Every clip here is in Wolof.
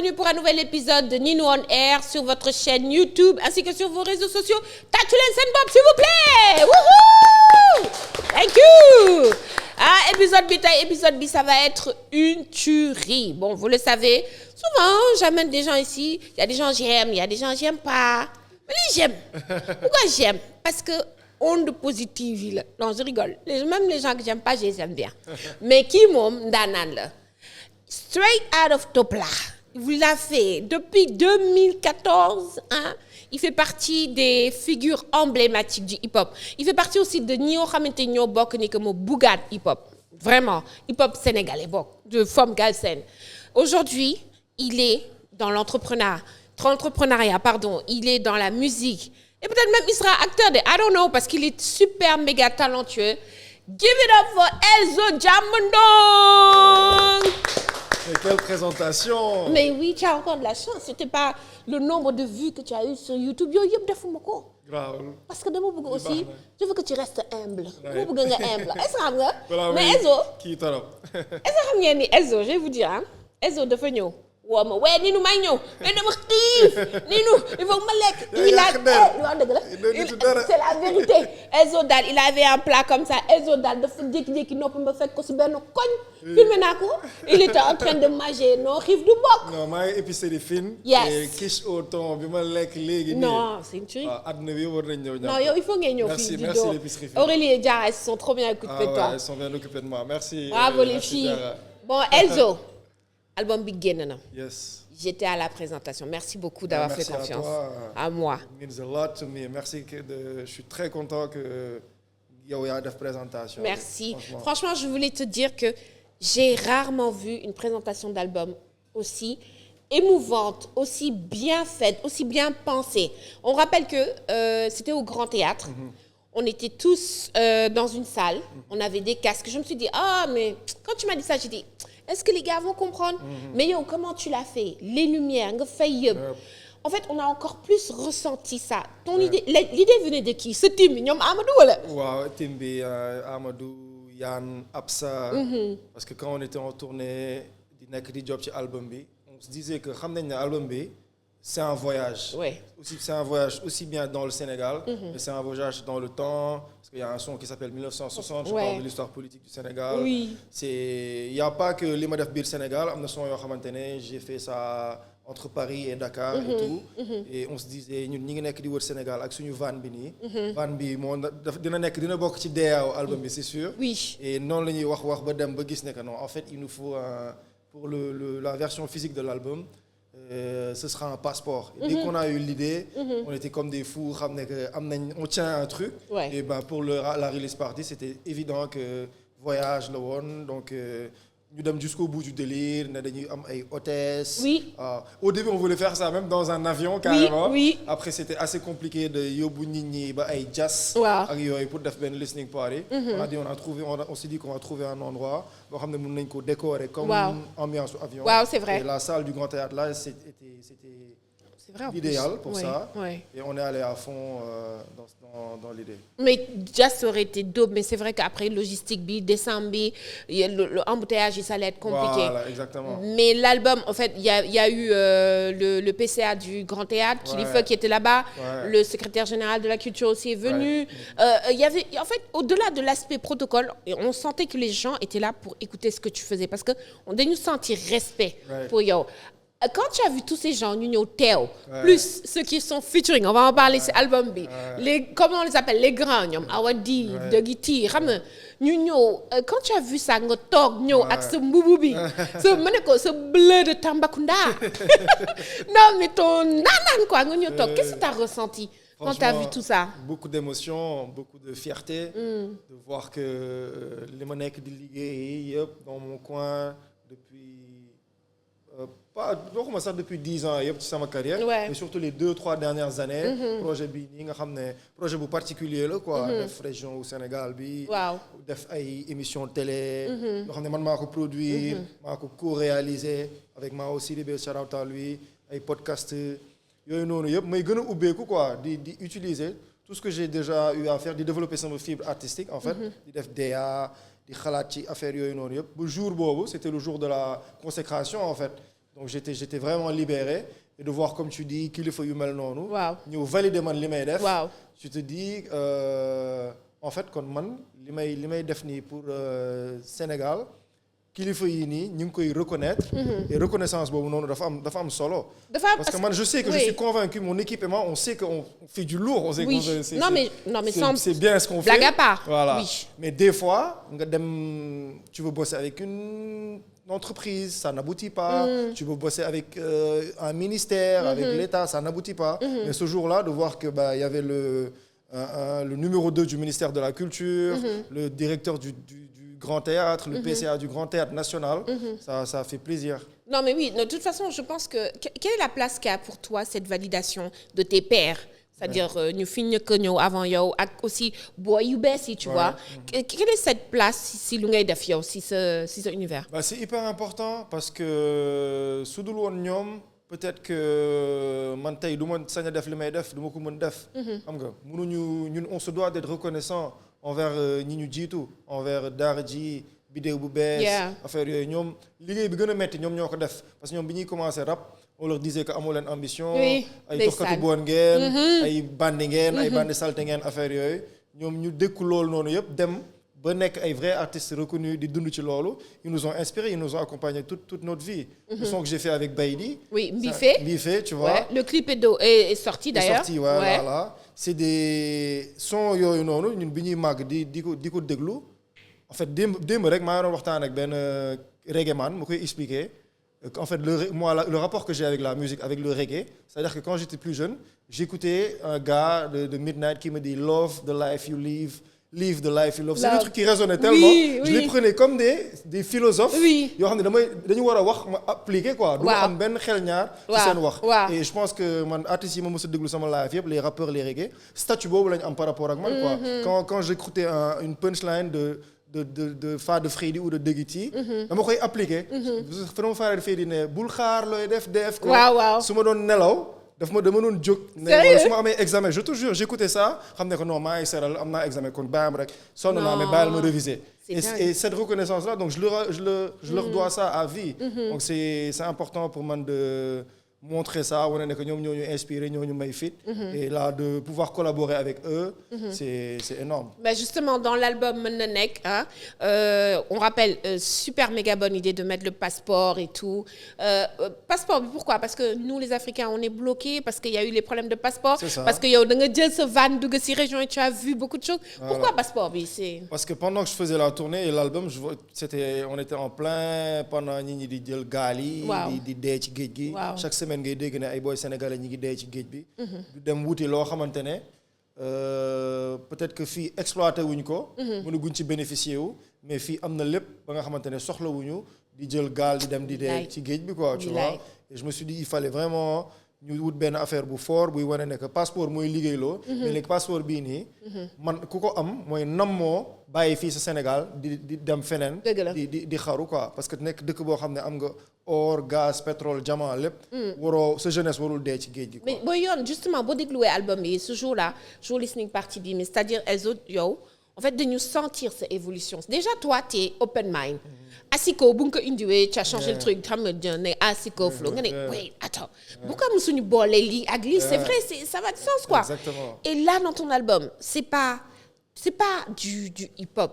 bienvenue pour un nouvel épisode de Ninou on Air sur votre chaîne YouTube ainsi que sur vos réseaux sociaux. Tàccu leen seen bopp s'il vous plaît. Wouhou! Thank you. Épisode bi ça va être une tuerie. Bon, vous le savez, souvent j'amène des gens ici, il y a des gens j'aime, il y a des gens j'aime pas. Mais les j'aime. Pourquoi j'aime? Parce que onde positive là. Non, je rigole. Même les gens que j'aime pas, je les aime bien. Mais kii moom ndaanaan la. Straight out of Topla. Il vous l'a fait depuis 2014. Hein? Il fait partie des figures emblématiques du hip-hop. Il fait partie aussi de ñi nga xamante ñoo bokk ni que moo bugaat hip-hop. Vraiment, hip-hop sénégalais bokk de Fom Galsen. Aujourd'hui, il est dans l'entrepreneuriat, il est dans la musique. Et peut-être même il sera acteur de I don't know parce qu'il est super méga talentueux. Give it up for Elzo Jamdong. Mais quelle présentation! Mais oui, tu as encore de la chance. C'était pas le nombre de vues que tu as eu sur YouTube. Yo yëpp defuma ko. Grave. Parce que dama bëgg aussi, je veux que tu restes humble. Dama bëgg nga humble. Est-ce que xam nga? Mais Elzo. Kii torop. Est-ce que xam ngeen ni Elzo, je vais vous dire ah. Elzo dafa ñëw. woo ma waaye Ninou may ñëw mais dama xiif Ninou il faut que ma lekk. il a waaw dëgg la c'est la vérité. Elzo daal il avait un plat comme ça Elzo daal dafa jékki-jékki noppam ba fekk ko si benn koñ. filmé naa ko il était en train de manger non xiif du bokk. non maa ngi épicerie fine. yes quiche au thon bi ma lekk léegi. non c'est une tuerie. waaw àdduna bi war nañ ñëw. non yow il faut ngeen ñëw fii di merci l'épicerie fine. Aurélie et Diarra ils se sont trop bien occupés de toi. elles sont bien occupées de moi merci. bravo les filles. Bon Elzo. album bi génn na. yes. J'étais à la présentation. Merci beaucoup d'avoir fait confiance à moi. It means a lot to me. Merci je suis très content que yow yaa def présentation. Merci. Franchement, je voulais te dire que j'ai rarement vu une présentation d'album aussi émouvante, aussi bien faite, aussi bien pensée. On rappelle que c'était au Grand Théâtre. On était tous dans une salle. On avait des casques. Je me suis dit, mais quand tu m'as dit ça, j'ai dit, est-ce que les gars vont comprendre? Mais yo, comment tu l'as fait? Les lumières, nga fay yëpp. En fait, on a encore plus ressenti ça. Ton idée, l'idée venait de qui? Ce team bi ñoom Amadou wala? waaw team bi Amadou, Yann, Absa. Parce que quand on était en tournée di nekk di job ci album bi, on se disait que xam nañ ne album bi c'est un voyage. Ouais. C'est un voyage aussi bien dans le Sénégal, mais c'est un voyage dans le temps. Parce qu'il y a un son qui s'appelle 1960, je parle de l'histoire politique du Sénégal. Oui. Il n'y a pas que li ma def biir Sénégal, am na son yoo xamante ne j'ai fait ça entre Paris et Dakar et tout. Et on se disait ñun ñi ngi nekk di wër Sénégal ak suñu van bi nii. Van bi moo dina bokk ci DAO album bi c'est sûr. Oui. Et noonu la ñuy wax ba dem ba gis ne que non en fait il nous faut pour la version physique de l'album. Ce sera un passeport. Et dès qu'on a eu l'idée, on était comme des fous, on tient un truc. Ouais. Et pour la release party, c'était évident que voyage la woon. Donc, nous sommes jusqu'au bout du délire, nous avons des hôtesses. Oui. Au début, on voulait faire ça même dans un avion, carrément. Oui. Après, c'était assez compliqué de yóbbu nit ñi ba ay jazz. Waaw. Ak yooyu pour def benn listening party. On s'est dit qu'on va trouver un endroit boo xam ne mën nañ ko décorer comme ambiance avion. Waaw, c'est vrai. Et la salle du Grand Théâtre là, c'était l'idéal pour ça. Ouais. Et on est allé à fond dans l'idée. Mais jazz aurait été dope, mais c'est vrai qu'après logistique bi, décembre bi, le embouteillage ça allait être compliqué. Voilà, exactement. Mais l'album, en fait, il y a eu le PCA du Grand Théâtre, Kilifeu qui était là-bas, le secrétaire général de la culture aussi est venu. Il y avait, en fait, au-delà de l'aspect protocole, on sentait que les gens étaient là pour écouter ce que tu faisais parce que on devait nous sentir respect pour yo. Quand tu as vu tous ces gens, ñu teew, plus ceux qui sont featuring, on va en parler, c'est album bi. Comment on les appelle, les grands, ñoom Awadi, Dogiti, xam nga ñu ñëw. Quand tu as vu ça, nga toog ñëw ak sa mbubu bi, sa ma ne ko sa bleu de Tambacounda. Non mais ton nanan quoi, nga ñëw toog. Qu'est-ce que tu as ressenti quand tu as vu tout ça? Beaucoup d'émotions, beaucoup de fierté de voir que li ma nekk di liggéey yëpp dans mon coin depuis pas depuis 10 ans yëpp ci sama carrière, mais surtout les 2-3 dernières années. projet bi nii nga xam ne projet bu particulier la quoi. def région au Sénégal bi. def ay émissions télé. yoo xam ne man maa ko produire. maa ko co-réaliser avec Mao Sidibé, shout out à lui. ay podcast yooyu noonu yëpp may gën a ubbeeku quoi di utiliser tout ce que j'ai déjà eu à faire di développer sama fibre artistique en fait. di def DA di xalaat ci affaire yooyu noonu yëpp ba jour boobu c'était le jour de la consécration en fait. donc j'étais vraiment libéré et de voir comme tu dis kilifa yu mel noonu. waaw ñëw valider man li may def. waaw tu te dis en fait kon man li may def nii pour Sénégal kilifa yi nii ñu ngi koy reconnaître. et reconnaissance boobu noonu dafa am solo. parce que man je sais que je suis convaincu mon équipement on sait qu'on fait du lourd. on sait oui non mais c'est bien ce qu'on fait. blague à part voilà oui. mais des fois nga dem tu veux bosser avec une entreprise ça n'aboutit pas. Tu veux bosser avec un ministère. avec l'État ça n'aboutit pas. mais ce jour-là de voir que il y avait le numéro 2 du ministère de la Culture. le directeur du Grand Théâtre, le PCA du Grand Théâtre National, ça fait plaisir. Non mais oui, de toute façon, je pense que... Quelle est la place qu'a pour toi cette validation de tes pairs? C'est-à-dire, nous finissons que nous avant yo, aussi boy you si tu vois. Quelle est cette place si l'on def yo, si ce univers? C'est hyper important parce que sous dul won ñom peut-être que man tay duma saña def limay def duma ko mën def. Xam nga mënuñu ñun on se doit d'être reconnaissant envers ñi ñu jiitu envers daara ji bidéo bu bees affaire yooyu ñoom liggéey bi gën a metti ñoom ñoo ko def parce que ñoom bi ñuy commencé rap on leur disait que amoo leen ambition ay toxkatu boon ngeen ay bandi ngeen ay bandi salte ngeen affaire yooyu ñoom ñu dékku loolu noonu yëpp dem ba nekk ay vrais artistes reconnus di dund ci loolu ils nous ont inspirés ils nous ont accompagnés toute notre vie. le son que j'ai fait avec Baydi. oui Mbifé tu vois. le clip est sorti d'ailleurs. est sorti voilà. c'est des sons yooyu noonu ñun bi ñuy màgg di ko déglu en fait démb rek maa ngi doon waxtaan ak benn reggae man mu koy expliquer en fait le rapport que j'ai avec la musique avec le reggae c'est-à-dire que quand j'étais plus jeune j'écoutais un gars de Midnight qui me dit love the life you live the life you love. C'est des trucs qui résonnaient tellement. Je les prenais comme des philosophes. yoo xam ne dañu war a wax ma appliquer quoi. du ma am benn xel ñaar. ci seen wax. et je pense que man artistes yi ma mës a déglu sama live yëpp les rappeurs les reggae statut boobu lañu am par rapport ak man quoi. quand j'écoutais une punchline de Fada Freddy ou de Degiti. dama koy appliquer. fa dama Fada Freddy ne bul xaar looy def ko. su ma doon nelaw. dama doon jóg ne su ma amee examen je te jure j'écoutais ça xam ne que non maa ngi seral am naa examen kon bàyyam rek sonn naa mais bàyyil ma réviser et cette reconnaissance là donc je leur dois ça à vie donc c'est important pour man de montrer ça wane ne que ñoom ñoo ñu inspiré ñoo ñu may fit et là de pouvoir collaborer avec eux c'est énorme. Mais justement dans l'album Mën na nekk on rappelle super méga bonne idée de mettre le passeport et tout passeport pourquoi parce que nous les Africains on est bloqués parce qu'il y a eu les problèmes de passeport parce que yow da nga jël sa van dugg ci région et tu as vu beaucoup de choses. Pourquoi passeport bi c'est parce que pendant que je faisais la tournée et l'album on était en plein pendant ñi di jël gaal yi di dee ci géej gi chaque semaine ngay dégg ne ay boy sénégalais ñi ngi dee ci géej bi du dem wuti loo xamante ne peut-être que fii exploité wuñ ko mënaguñ ci bénéficier wu mais fii am na lépp ba nga xamante ne soxlawuñu di jël gaal di dem di dee ci géej bi quoi tu vois et je me suis dit il fallait vraiment ñu wut benn affaire bu fort buy wane ne que passeport mooy liggéeyloo mais léegi passeport bii nii man ku ko am mooy nammoo bàyyi fii sa Sénégal di dem feneen di xaru quoi parce que nekk dëkk boo xam ne am nga or gaz pétrole diamant lépp waroo sa jeunesse warul dee ci géej gi quoi. mais booy yoon justement boo dégluwee album bi ce jour-là jour listening party bi mais c'est-à-dire elles autres yow en fait dañu sentir sa évolution déjà toi t'es open mind Asiko bu nga ko indiwee tu as changé le truc xam nga ne Asiko flow nga ne wait attends pourquoi musuñu boole lii ak lii c'est vrai ça va de sens quoi. Exactement. Et là dans ton album c'est pas du hip-hop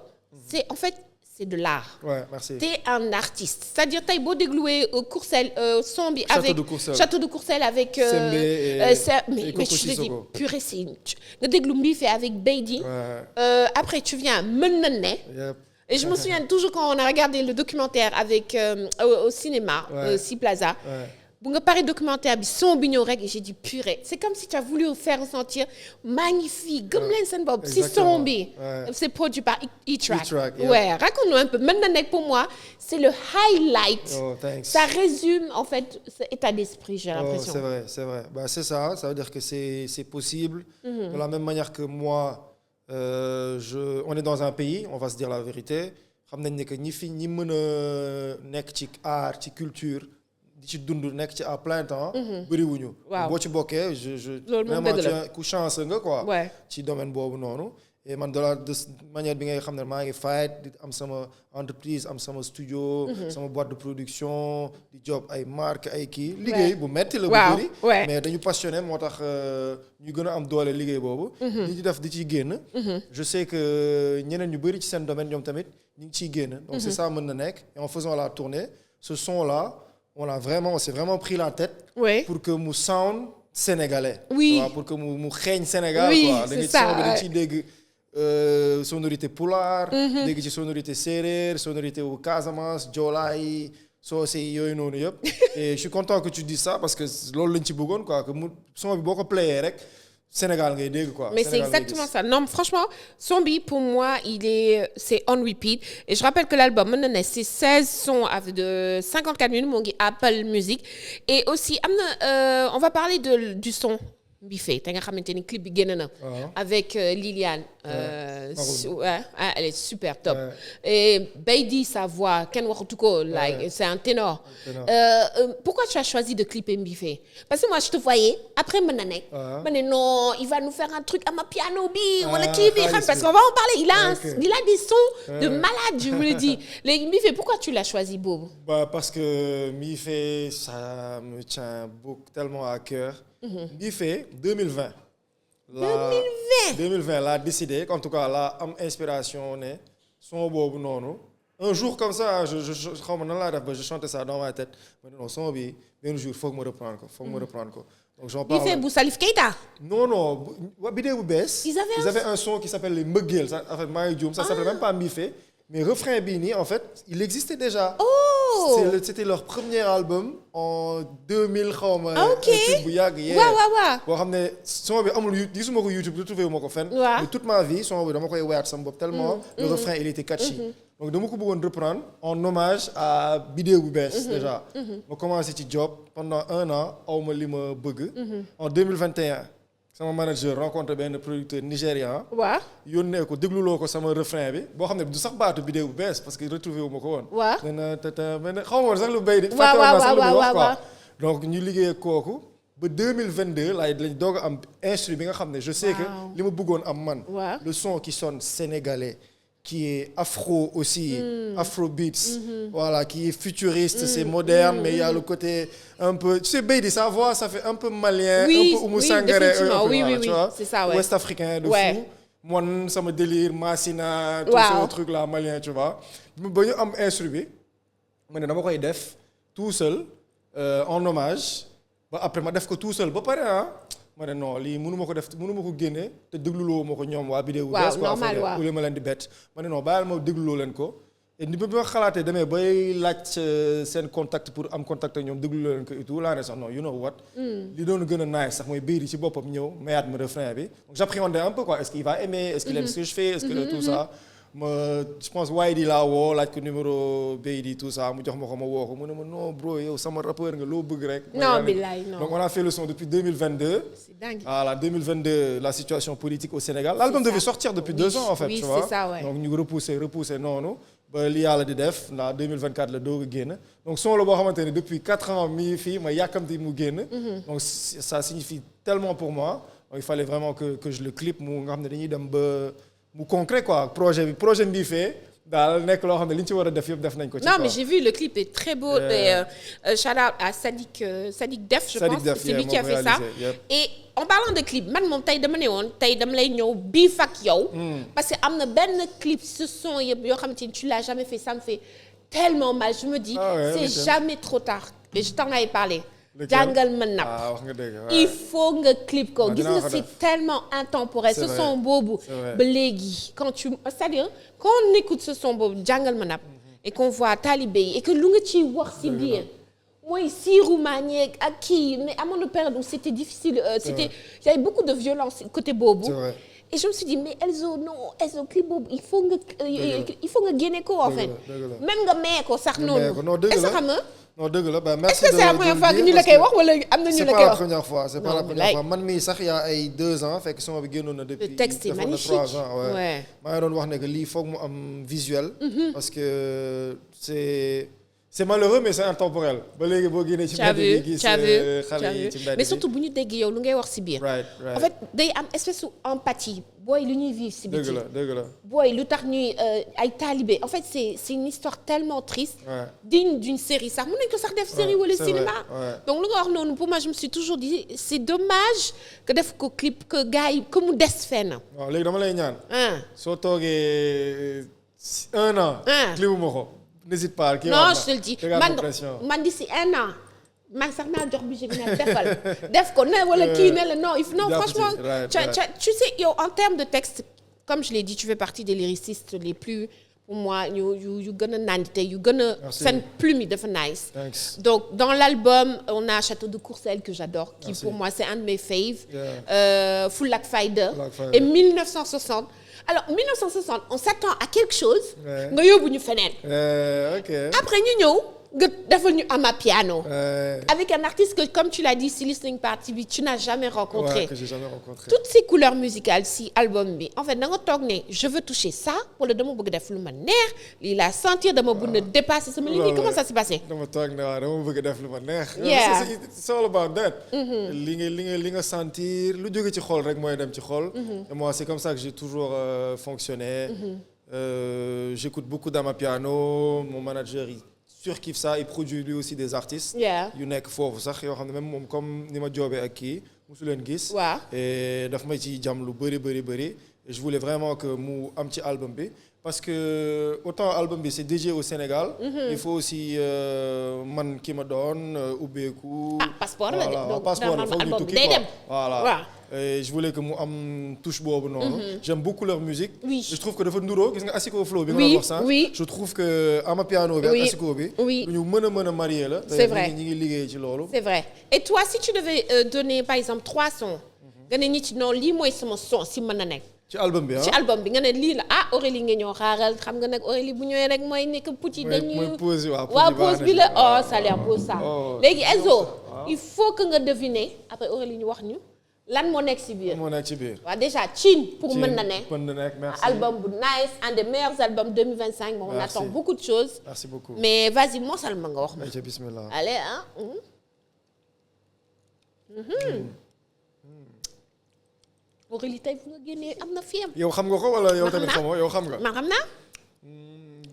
c'est en fait c'est de l'art. Ouais, merci. T'es un artiste. C'est-à-dire tey boo dégluwee Courcelles son bi avec Château de Courcelles avec Sembe mais je te dis purée c'est nga déglu Mbifé avec Baydi. Après tu viens Mën na ne. Et je me souviens toujours quand on a regardé le documentaire avec au cinéma Sea Plaza. bu nga pare documentaire bi son bi ñëw rek j'ai dit purée c'est comme si tu as voulu faire ressentir magnifique gëm leen seen bopp si son bi c'est produit par E-Track raconte-nous un peu Mën na nekk pour moi c'est le highlight ça résume en fait cet état d'esprit j'ai l'impression c'est vrai c'est ça veut dire que c'est possible de la même manière que moi on est dans un pays on va se dire la vérité xam nañ ne que ñi mën a nekk ci art ci culture di ci dund nekk ci à plein temps bëriwuñu boo ci bokkee vraiment ku chance nga quoi ci domaine boobu noonu et man de manière bi ngay xam ne maa ngi fight di am sama entreprise am sama studio. sama boîte de production di job ay marque ay kii. liggéey bu metti la bu bëri. mais dañu passionné moo tax ñu gën a am doole liggéey boobu. li ci def di ciy génn. je sais que ñeneen ñu bëri ci seen domaine ñoom tamit ñu ngi ciy génn. donc c'est ça mën na nekk et en faisant la tournée ce son là on s'est vraiment pris la tête. pour que mu sound sénégalais. pour que mu xeeñ Sénégal. quoi da nga son bi dañ ciy dégg. Sonorité pulaar. dégg ci sonorité séeréer sonorité wu Casamance joolaay soose yooyu noonu yëpp. et je suis content que tu dises ça parce que loolu lañ ci bëggoon quoi que mu son bi boo ko playé rek Sénégal ngay dégg quoi. mais c'est exactement ça non franchement son bi pour moi c'est on repeat et je rappelle que l'album mën na ne c'est 16 sons de 54 minutes moo ngi Apple Music et aussi am na on va parler du son. Mbife te nga xamante ni clip bi génn na. avec Liliane. elle est super top. et Beydi sa voix kenn waxatu ko like c'est un ténor. Pourquoi tu as choisi de clipper Mbife parce que moi je te voyais après mën na nekk. ma ne non il va nous faire un truc à ma piano bi. wala kii bi xam parce qu'on va en parler il a des sons de malade je vous le dis léegi Mbife pourquoi tu l'as choisi boobu. parce que Mbife ça me tient tellement à cœur. Mbife 2020. 2020 laa décidé en tout cas laa am inspiration ne son boobu noonu un jour comme ça je xaw ma nan laa def ba je chantais ça dans ma tête ma ne non son bi benn jour foog ma reprendre ko donc j'en parle. Mbife bu Salif Keita. non waa bidéo bu bees. ils avaient un son qui s'appelle les Mbëggeel ça en fait maa ngi juum ça s'appelait même pas Mbife mais refrain bii nii en fait il existait déjà. C'était leur premier album en 2000 xaw ma. ok bu yàgg yee. waaw. boo xam ne son bi amul gisuma ko YouTube retrouvé wu ma ko fenn. mais toute ma vie son bi dama koy woyaat sama bopp tellement. le refrain il était catchy. donc dama ko bëggoon reprendre en hommage à bidéo bu bees déjà. ma commencé ci job pendant 1 an aw ma li ma bëgg. en 2021. sama manager rencontré benn producteur nigérian. yónnee ko dégluloo ko sama refrain bi boo xam ne du sax baatu vidéo bu bees parce que retrouvé wu ma ko woon. nee na tata mais xaw ma woon sax lu béy di. donc ñu liggéey ak kooku ba 2022 lañ doog a am instru bi nga xam ne je sais que li ma bëggoon am man. le son qui sonne sénégalais. qui est afro aussi, afrobeats, voilà, qui est futuriste, c'est moderne, mais il y a le côté un peu, tu sais, Beydi, sa voix, ça fait un peu malien, un peu Oumou Sangaré, oui, c'est ça, ouais. Ouest africain de fou. Moi, ça me délire, Massina, tout ce truc là, malien, tu vois. Ba ñu am instru bi, ma ne dama koy def tout seul, en hommage, ba après ma def ko tout seul, ba pare ma ne non lii mënu ma ko génne te dégluloo ma ko ñoom waa vidéo bees quoi ma leen di bett ma ne non bàyyil ma dégluloo leen ko et ni bi ma xalaatee demee bay laaj seen contact pour am contact ak ñoom dégluloo leen ko et tout laa ne sax non you know what li doon gën a nice sax mooy Beydi ci boppam ñëw mayaat ma refrain bi donc j'appréhendais un peu quoi est-ce qu'il va aimer est-ce qu'il aime ce que je fais est-ce que tout ça je pense Waydi laa woo laaj ko numéro Beydi tout ça mu jox ma ko ma woo ko mu ne ma non bro yow sama rappeur nga loo bëgg rek. non billaay non donc on a fait le son depuis 2022. c'est dingue. Voilà 2022 la situation politique au Sénégal. L'album devait sortir depuis 2 ans en fait. oui tu vois c'est ça ouais. donc ñu repousser noonu ba li yàlla di def la 2024 la doog a génn donc son la boo xamante ne depuis 4 ans mi fii ma yàkkamti mu génn. donc ça signifie tellement pour moi donc il fallait vraiment que je le clip mu nga xam ne dañuy dem ba. mu concret quoi projet Mbife daal nekk loo xam ne li ñu ci war a def yëpp def nañ ko ci. non mais j'ai vu le clip est très beau et shout out à Sadik Def je pense c'est lui qui a fait ça et en parlant de clip man moom tey dama ne woon tey dama lay ñëw biif ak yow parce que am na benn clip ce son yëpp yoo xamante ni tu l'as jamais fait ça me fait tellement mal je me dis c'est jamais trop tard et je t'en avais parlé jàngal ma napp wax nga dëgg il faut nga clip ko gis nga c'est tellement intemporel ce son boobu ba léegi c'est-à-dire quand on écoute ce son boobu jàngal ma napp et qu'on voit talibé yi et que lu nga ciy wax si biir mooy siiru maañeeg ak kii mais amoon na période où c'était difficile il y avait beaucoup de violence côté boobu et je me suis dit mais Elzo clip boobu il faut nga génne ko en fait même nga maye ko sax noonu est-ce que xam nga non dëgg la merci est-ce que c'est la première fois que ñu la koy wax wala am na ñu la koy wax c'est pas la première fois man mii sax il y a ay 2 ans fekk son bi génnoon na depuis. le texte est magnifique 3 ans maa ngi doon wax ne que lii foog mu am visuel. parce que c'est malheureux mais c'est intemporel ba léegi boo génnee ci mbedd yi gis xale yi ci mbedd mais surtout bu ñu dégg yow lu ngay wax si biir. en fait day am espèce d'empathie booy lu ñuy vivre si biti. dëgg la booy lu tax ñuy ay talibé en fait c'est une histoire tellement triste. digne d'une série sax mën nañu ko sax def série wala cinéma. donc lu nga wax noonu pour moi je me suis toujours dit c'est dommage que def ko clip que gars yi que mu des fenn. waaw léegi dama lay ñaan. soo toogee 1 an. clip ma ko. n'hésite pas kii non je te le dis man d'ici 1 an man sax naa jox budget bi nag defal def ko ne wala kii ne la non franchement tu sais yow en termes de texte comme je l'ai dit tu fais partie des lyricistes les plus pour moi yu gën a nandite yu gën a seen plume yi dafa nice. Donc dans l'album on a Château de Courcelles que j'adore qui pour moi c'est un de mes faves. Full ak Fayda et 1960. Alors 1960 on s'attend à quelque chose. nga yóbbu ñu feneen. Après ñu ñëw nga defal ñu Amapiano. Avec un artiste que comme tu l'as dit si listening party bi tu n'as jamais rencontré. Que j'ai jamais rencontré. Toutes ces couleurs musicales si album bi en fait da nga toog ne je veux toucher ça wala dama bëgg def lu ma neex lii la sentir dama bëgg a dépasser sama ligne comment ça s'est passé. dama toog ne waaw dama bëgg def lu ma neex. It's all about that. li nga sentir lu jóge ci xol rek mooy dem ci xol. Et moi c'est comme ça que j'ai toujours fonctionné. J'écoute beaucoup d'Amapiano mon manager surkiffe ça il produit lui aussi des artistes. yu nekk foofu sax yoo xam ne même moom comme ni ma joobee ak kii musu leen gis. et daf may ci jàmm lu bëri. et je voulais vraiment que mu am ci album bi parce que autant album bi c'est dédié au Sénégal. Il faut aussi man ki ma doon ubbeeku. passeport la donc passeport la foog ñu tukki quoi voilà. Et je voulais que mu am touche boobu noonu. J'aime beaucoup leur musique. Je trouve que dafa nduroo gis nga Asiko Flow bi nga wax sax. Je trouve que Amapiano bi ak Asiko bi. ñu mën a marier la. C'est vrai ñi ngi liggéey ci loolu. C'est vrai et toi si tu devais donner par exemple 3 sons. nga ne nit ci non lii mooy sama son si mën na nekk. ci album bi ci album bi nga ne lii la Aurélie nga ñëw xaaral xam nga nag Aurélie bu ñëwee rek mooy nekk pucci dañuy. mooy pause pause bi la ça a l'air beau ça. léegi Elzo il faut que nga deviner après Aurélie ñu wax ñu. lan moo nekk ci biir. waaw déjà Chin pour mën na ne. merci album bu nice un des meilleurs albums 2025. on attend beaucoup de choses. Merci beaucoup. mais vas-y mosal ma nga wax ma. bismillah. allez Aurélie tey fu nga génnee am na fiem. yow xam nga ko wala yow tamit xamoo yow xam nga. man xam naa.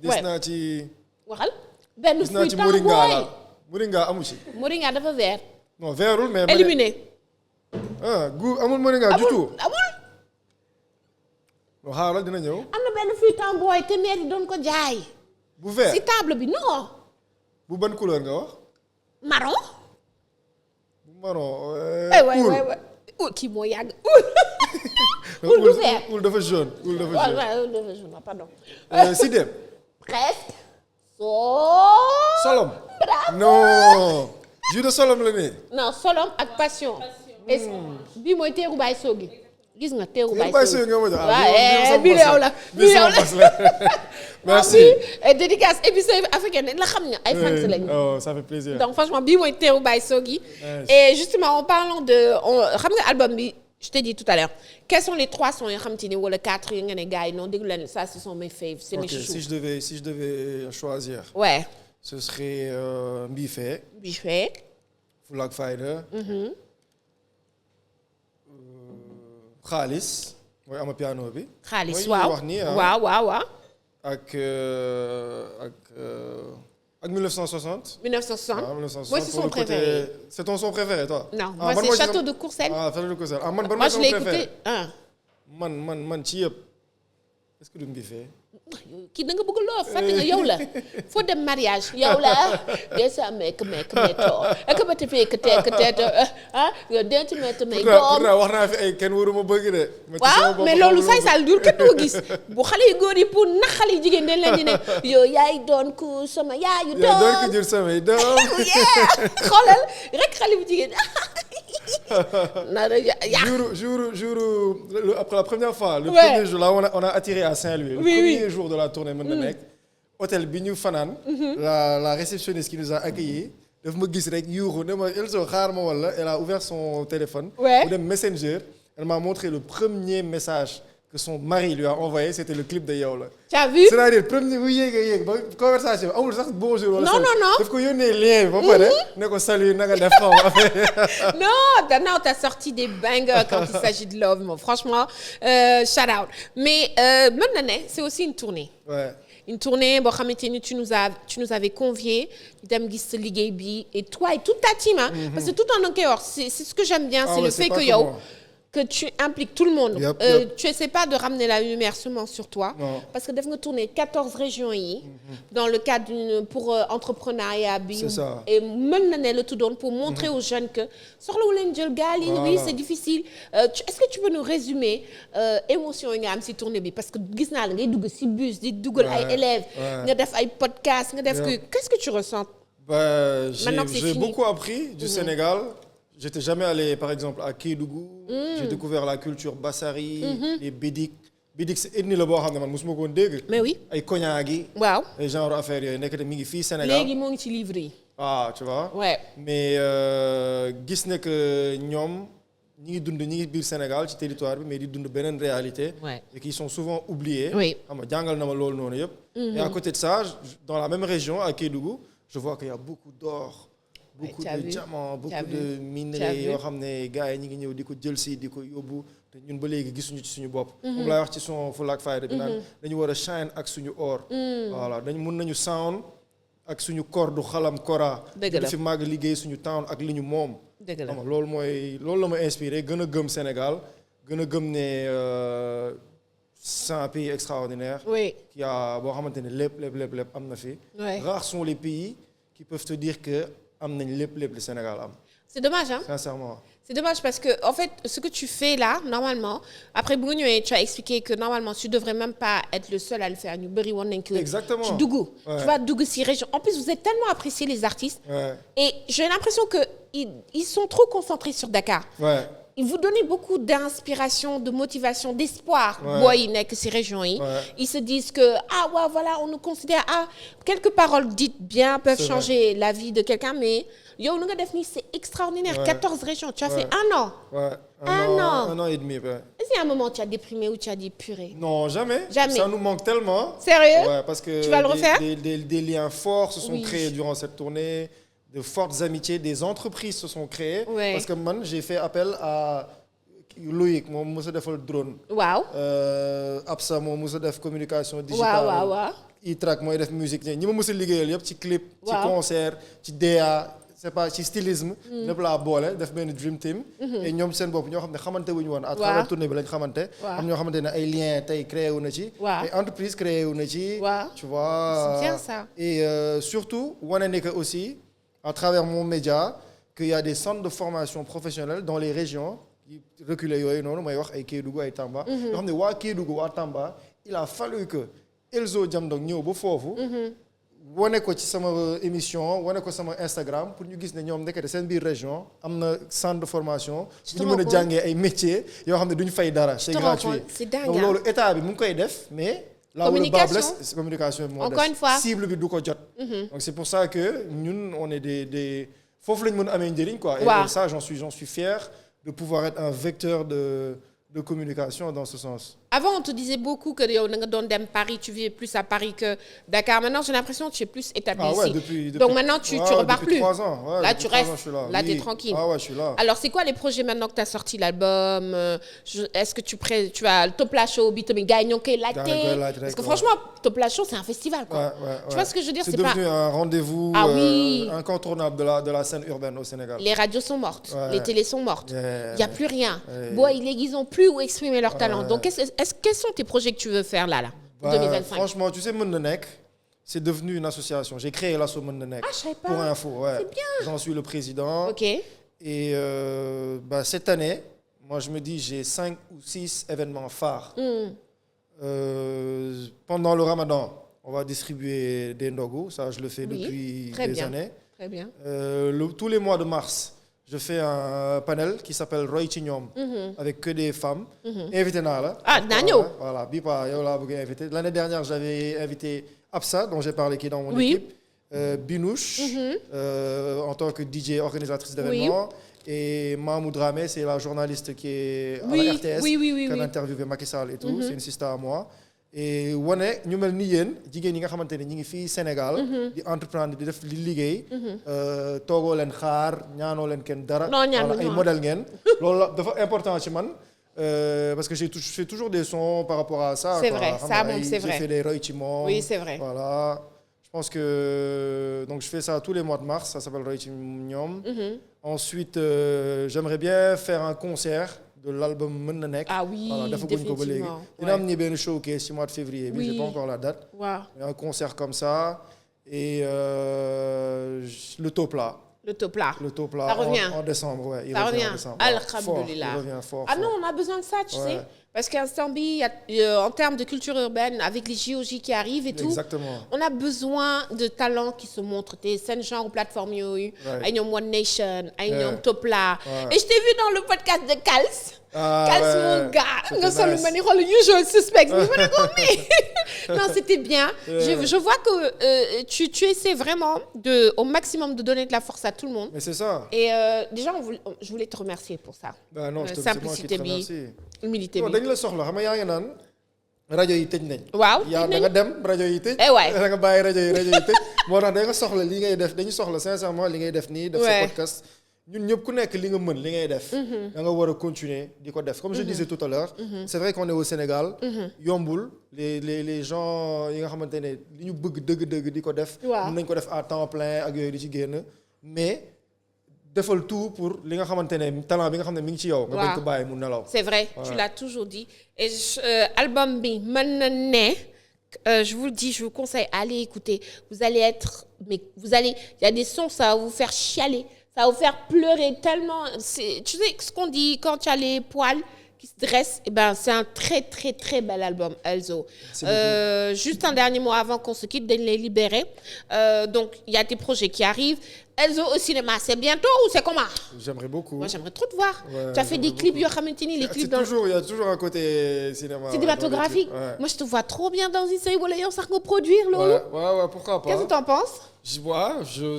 gis naa ci. waxal benn gis naa ci Moringa amu ci. Moringa dafa vert. non vertul mais. éliminé. gu amul Moringa du tout. amul. xaaral dina ñëw. am na benn fruitant booy te maire yi doon ko jaay. bu vert si table bi non. bu ban couleur nga wax. marron. bu marron. waay kii moo yàgg. Oul du vert. Oul dafa jaune. Oul dafa jaune. waaw dafa jaune pardon. Sidem. presque. Solom. non. jus de solom la nii. non solom ak passion. bii mooy teeru baay soogi. gis nga teeru baay soogi nga ma jox. waaw bii yow la bii yow la. merci. dédicace émission africaine la xam nga ay fans lañu. oh ça fait plaisir. donc franchement bii mooy teeru baay soogi. et justement en parlant de xam nga album bi je t'ai dit tout à l'heure quels sont les 3 sons yoo xam te ni wala 4 yi nga ne gars yi non déglu leen ça ce sont mes faves c'est mes chouchous. si je devais choisir. ouais. ce serait Mbifé. Full ak Fayda. Xaalis mooy Amapiano bi. Xaalis mooy wax nii waaw. ak 1960. 1960 moi c'est son préféré. C'est ton son préféré toi. non moi c'est Château de Courcelles. Château de Courcelles man ban moi je l'ai écouté man ci yëpp est-ce que du Mbifé. kii da nga bëgg loo fàtte nga yow la foo dem mariage yow la desa mekk mettoo ak ba te fekk teet dent mett may doom pourtant wax naa fi ay kenn waruma bëgg de waaw mais loolu say sal dur kenn doo gis bu xale yu góor yi pour nax xale yu jigéen dañ leen di ne yow yaay doon ku sama yaayu doom doon ku jur samay doom xoolal rek xale bu jigéen jour après la première fois le premier jour là on a atterri à Saint-Louis. Le premier jour de la tournée mën na nekk hôtel bi ñu fanaan. la réceptionniste qui nous a accueillis daf ma gis rek yuuxu ne ma Elzo xaar ma wala elle a ouvert son téléphone. mu dem Messenger elle m'a montré le premier message que son mari lui a envoyé, c'était le clip de yow la. Tu as vu? C'est-à-dire premier bu yéeg ba conversation amul sax bonjour wala Non, non, non. daf ko yónnee lien bi ba pare ne ko salut nanga def xaw ma. Non, t'as sorti des bangers quand il s'agit de love, moi. Franchement, shout out. Mais maintenant, c'est aussi une tournée. Ouais. Une tournée, bon, tu nous avais conviés, dem gis sa liggéey bi, et toi et toute ta team, hein, parce que tout en Ankéor, c'est ce que j'aime bien, c'est le fait que tu impliques tout le monde. Tu essaies pas de ramener la lumière seulement sur toi. Non. Parce que tu as tourné 14 régions dans le cadre pour entrepreneuriat. C'est ça. Et maintenant, le tout donne pour montrer aux jeunes que sur le oui, c'est difficile. Est-ce que tu peux nous résumer l'émotion que tu as tournée? Parce que tu as des bus, des élèves, des podcasts. Qu'est-ce que tu ressens? J'ai beaucoup appris du Sénégal. J'étais jamais allé, par exemple, à Kédougou. J'ai découvert la culture Bassari, les Bédik. Bédik, c'est ethnie le bois, mais oui. Et Konyagi. Wow. Et genre affaire, il y a des filles Sénégal. Les gens qui livrent. Ah, tu vois. Ouais. Mais gis ne que ñom ñi dund ñi biir Sénégal ci territoire bi mais di dund benen réalité et qui sont souvent oubliés. Oui. Xam nga jangal na ma lool nonu yépp. Et à côté de ça, dans la même région à Kédougou, je vois qu'il y a beaucoup d'or. Beaucoup de diamants, beaucoup de minerais yoo xam ne gars yi ñu ngi ñëw di ko jël si di ko yóbbu te ñun ba léegi gisuñu ci suñu bopp. moom laay wax ci son Fulla ak Fayda bi naan dañu war a shine ak suñu or. voilà dañu mën nañu sound ak suñu corde xalam kora. dëgg la fi màgg liggéey suñu town ak li ñu moom. dëgg la loolu la ma inspiré gën a gëm Sénégal gën a gëm ne c'est un pays extraordinaire. oui qui a boo xamante ne lépp am na fi. rares sont les pays qui peuvent te dire que. Le Sénégal. C'est dommage, hein? Sincèrement. C'est dommage parce que, en fait, ce que tu fais là, normalement, après Bruno, tu as expliqué que normalement, tu ne devrais même pas être le seul à le faire. Exactement. Tu Dougou. Ouais. Tu vois, Dougou, si région. En plus, vous êtes tellement appréciés, les artistes. Ouais. Et j'ai l'impression qu'ils sont trop concentrés sur Dakar. Ouais. Ils vous donnent beaucoup d'inspiration, de motivation, d'espoir. Boy, que ces régions. Ils se disent que, ah ouais, voilà, on nous considère. Ah, quelques paroles dites bien peuvent changer la vie de quelqu'un, mais yo, nous c'est extraordinaire. 14 régions, tu as fait un an. Ouais. Un an et demi. Ouais. Est-ce qu'il y a un moment où tu as déprimé ou tu as dit purée? Non, jamais. Jamais. Ça nous manque tellement. Sérieux? Ouais, parce que tu vas le refaire? Des liens forts se sont créés durant cette tournée. De fortes amitiés, des entreprises se sont créées. Parce que moi, j'ai fait appel à Loïc, mon monsieur de le drone. Wow. Absa, mon monsieur de communication digitale. Wow. E-track, moi, de musique. Ni mon monsieur liggéeyal yépp ci clip, ci concert, ci DA, c'est pas ci stylisme. Nepp la bolé, def ben dream team. Et ñom seen bop ñoo xamné xamanté wuñu won à travers tournée bi lañ xamanté. Am ñoo xamanté né ay liens tay créé wu na ci. Ay entreprises créé wu na ci. Tu vois. C'est bien ça. Et surtout, woné né que aussi à travers mon média, qu'il y a des centres de formation professionnelle dans les régions qui reculent yooyu noonu may wax ay Kédougou ay Tamba. yoo xam ne waa Kédougou waa Tamba il a fallu que Elzo Jamdong ñëw ba foofu. wane ko ci sama émission wane ko sama Instagram pour ñu gis ne ñoom ndekete seen biir région am na centre de formation. bu ñu mën a jàngee ay métiers yoo xam ne duñu fay dara. c'est gratuit. C'est dingue. Donc loolu état bi mu ngi koy def mais. Là où le bas blesse, communication. Encore une fois. Cible bi du ko jot. Donc c'est pour ça que nous, on est des foofu lañ mën amee njëriñ quoi. Et ça, j'en suis fier de pouvoir être un vecteur de communication dans ce sens. Avant, on te disait beaucoup que dans Paris, tu vivais plus à Paris que Dakar. Maintenant, j'ai l'impression que tu es plus établi ici. Depuis, donc maintenant, tu repars plus. Depuis 3 ans. Ouais, là, tu restes. Ans, je suis là. Là, tu es tranquille. Ah ouais, je suis là. Alors, c'est quoi les projets maintenant que tu as sorti l'album? Est-ce que tu as le Topla Show, Bitomi Gagnon, Latte? Parce que franchement, Topla Show, c'est un festival. Quoi. Tu vois ce que je veux dire? C'est devenu un rendez-vous incontournable de la scène urbaine au Sénégal. Les radios sont mortes. Les télés sont mortes. Il n'y a plus rien. Ils n'ont plus où exprimer leur talent. Donc, quels sont tes projets que tu veux faire là 2025? Franchement, tu sais, Mondenek, c'est devenu une association. J'ai créé l'asso Mondenek. Ah, je savais pas. Pour info, ouais. C'est bien. J'en suis le président. Ok. Et cette année, moi, je me dis, j'ai 5 ou 6 événements phares. Pendant le Ramadan, on va distribuer des ndogou. Ça, je le fais depuis des années. Très bien. Tous les mois de mars, je fais un panel qui s'appelle Roy Chignom, avec que des femmes. Invité Nala. Ah, Daniel. Voilà, Bipa, invité. L'année dernière, j'avais invité Absa, dont j'ai parlé, qui est dans mon équipe. Binouche, en tant que DJ organisatrice d'événements. Et Mamou Dramé, c'est la journaliste qui est à Oui, la RTS, oui. qui a interviewé Macky Sall et tout. C'est une sister à moi. Et wane ñu mel ni yéen jigéen ñi nga xamante ne ñi ngi fii Sénégal. di entreprendre di def li liggéey. toogoo leen xaar ñaanoo leen kenn dara. non ñaan ay modèle ngeen. loolu la dafa important ci man. Parce que je fais toujours des sons par rapport à ça. C'est vrai, ça moom c'est vrai. J'ai fait des Roy ci moom. Oui, c'est vrai. Voilà. Je pense que donc je fais ça tous les mois de mars, ça s'appelle Roy ci ñoom. Ensuite, j'aimerais bien faire un concert de l'album Mën na nekk. Ah oui, voilà, defaguñ ko ba léegi. Dina am ni benn showcase ci mois de février bi, j'ai pas encore la date. Waaw. Un concert comme ça et le top là. Le top là. Le top là Ça revient. en décembre, ouais. Ça revient. En décembre. Alhamdoulilah. Il revient fort. Ah non, on a besoin de ça, tu sais. Parce qu'Instant B, en termes de culture urbaine, avec les JOJ qui arrivent et tout, Exactement. on a besoin de talents qui se montrent. Des scènes genre plateforme Yoyu, One Nation, Topla. Et je t'ai vu dans le podcast de Kals. Kals, mon gars. Nous sommes le usual suspect. Non, c'était bien. Je vois que tu essaies vraiment au maximum de donner de la force à tout le monde. Mais c'est ça. Et déjà, je voulais te remercier pour ça. Ben non, c'est moi qui te remercie. Humilité bi. dañ la soxla xam nga yaa ngi naan rajo yi tëj nañ. waaw yaa da nga dem rajo yi tëj. waay da nga bàyyi rajo yi tëj. moo tax da nga soxla li ngay def dañu soxla sincèrement li ngay def nii. def sa podcast. ñun ñëpp ku nekk li nga mën li ngay def. da nga war a continuer di ko def. Comme je disais tout à l'heure c'est vrai qu'on est au Sénégal. yombul les gens yi nga xamante ne li ñu bëgg dëgg-dëgg di ko def. mën nañ ko def à temps plein ak yooyu di ci génn mais. defal tout pour li nga xamante ne talent bi nga xam ne mi ngi ci yow. nga bañ ko bàyyi mu nelaw. C'est vrai, tu l'as toujours dit. Et album bi mën na ne je vous le dis, je vous conseille, allez écouter. Vous allez il y a des sons, ça va vous faire chialer, ça va vous faire pleurer tellement. Tu sais ce qu'on dit quand tu as les poils qui se dressent, eh ben c'est un très très très bel album, Elzo. Juste un dernier mot avant qu'on se quitte, de les libérer. Donc il y a des projets qui arrivent. Elzo au cinéma, c'est bientôt ou c'est comment? J'aimerais beaucoup. Moi, j'aimerais trop te voir. Tu as fait des clips, les clips dans... Il y a toujours un côté cinématographique. Moi, je te vois trop bien dans une série. Voilà, ça va produire, Lolo. Ouais, pourquoi pas. Qu'est-ce que tu en penses?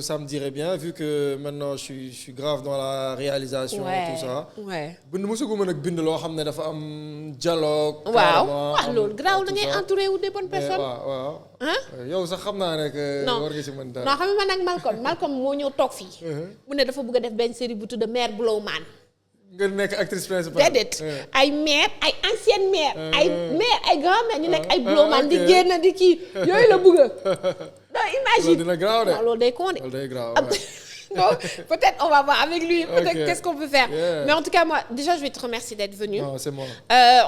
Ça me dirait bien, vu que maintenant je suis grave dans la réalisation et tout ça. Ouais. Je ne sais pas si dialogue. Wow. Lolo, grave, on est entouré des bonnes personnes. Hein? Yow sax xam naa ne que war nga ci mën dara. Non, xam nga man ak Malcolm moo ñëw toog fii. mu ne dafa bëgg a def benn série bu tudd Mère Blowman. nga nekk actrice principale. déedéet ay mère ay ancienne mère. ay grand-mère ñu nekk ay Blowman di génn di kii yooyu la bëgg. non imagine loolu dina graaw de. non loolu day con de. loolu day graaw non, peut-être on va voir avec lui, peut-être qu'est-ce qu'on peut faire. Mais en tout cas, moi, déjà, je vais te remercier d'être venu. Non, c'est moi.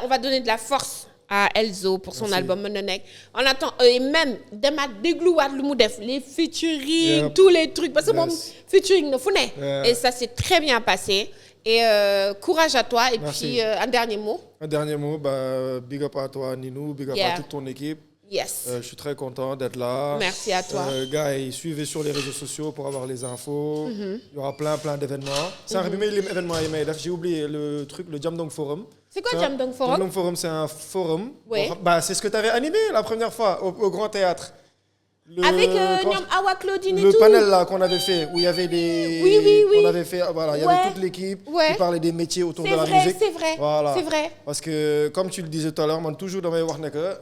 On va donner de la force à Elzo pour son album Mën na nekk. On attend et même demaat dégluwaat lu mu def les featuring tous les trucs parce que moom featuring na fu ne. Et ça s'est très bien passé. Et courage à toi. Et merci. Puis un dernier mot. Un dernier mot, big up à toi Ninou, big up à toute ton équipe. Yes. Je suis très content d'être là. Merci à toi. Gars, suivez sur les réseaux sociaux pour avoir les infos. Il y aura plein d'événements. J'ai oublié le truc, le Jamdong Forum. C'est quoi Jamdong Forum? Jamdong Forum, c'est un forum. Oui. C'est ce que tu avais animé la première fois au Grand Théâtre. Avec Awa Claudine et le tout. Le panel là qu'on avait fait, où il y avait des... Oui. On avait fait, voilà, il y avait toute l'équipe qui parlait des métiers autour de la musique. C'est vrai, voilà. C'est vrai. Parce que, comme tu le disais tout à l'heure, moi, toujours dans mes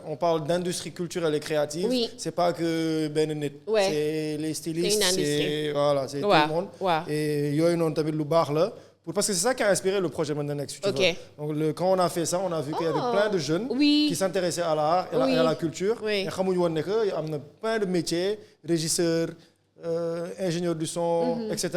on parle d'industrie culturelle et créative. Oui. C'est pas que Ben Net. C'est les stylistes, c'est tout le monde. Et il y a une autre là. Parce que c'est ça qui a inspiré le projet Mën na nekk. Donc, quand on a fait ça, on a vu qu'il y avait plein de jeunes qui s'intéressaient à l'art et à la culture. Et xamuñu woon ne que il y a plein de métiers, régisseurs, ingénieurs du son, etc.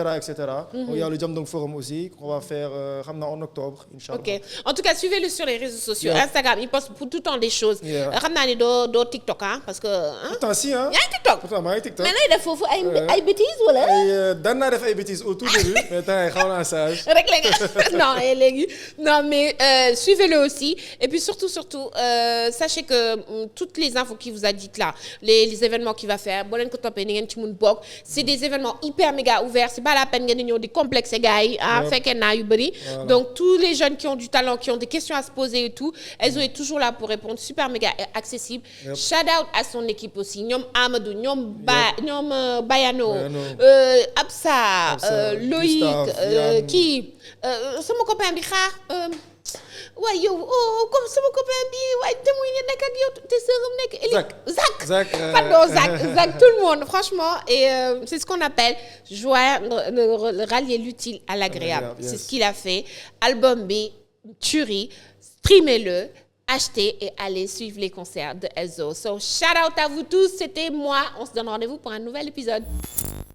Donc, il y a le Jamdong Forum aussi qu'on va faire en octobre, Inch'Allah. Ok. En tout cas, suivez-le sur les réseaux sociaux. Instagram, il poste pour tout le temps des choses. Xam naa ne doo TikTok parce que. Pourtant si hein. Il y a un TikTok. Pourtant maa ngi TikTok. Mais lay def foofu ay bêtises wala. Daan naa def ay bêtises au tout début, mais temps xaw naa sage. Rek léegi non mais suivez-le aussi et puis surtout sachez que toutes les infos qu'il vous a dites là, les événements qu'il va faire, boo leen ko toppee ni ngeen ci mun bokk. c'est des événements hyper méga ouverts c'est pas la peine ngeen di ñëw di complexer gars yi fekkee naa yu bëri donc tous les jeunes qui ont du talent qui ont des questions à se poser et tout elles sont toujours là pour répondre super méga accessible shout out à son équipe aussi ñoom Amadou ñoom Bayano Absa Loïc kii sama copain bi waaye yow comme sama copain bi waaye te muy ne nekk ak yow te sœuram nekk Zach tout le monde franchement et c'est ce qu'on appelle rallier l'utile à l'agréable c'est ce qu'il a fait album bi tuerie streamez-le achetez et allez suivre les concerts de Elzo so shout out à vous tous c'était moi on se donne rendez-vous pour un nouvel épisode.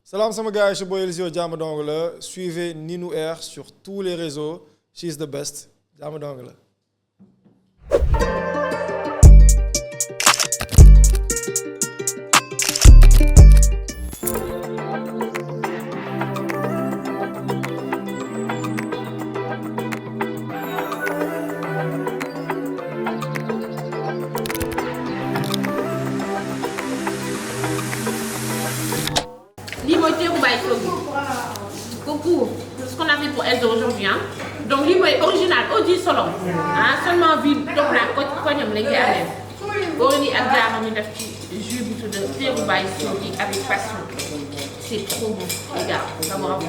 Salam sama gars yi, c'est Boy Elzo Jàmm Dong la suivez Ninou R sur tous les réseaux she's the best Jàmm Dong la. Lii mooy teeru Baye Sogi. Coucou. Ce qu'on a fait pour Elzo aujourd'hui hein. Donc lii mooy original Audi Solong seulement bi donc la koñam lañ koy amee boo nii ak jaama ñu def ci jus bu tudd teeru Baye Sogi avec passion c'est trop bon les gars ça me rend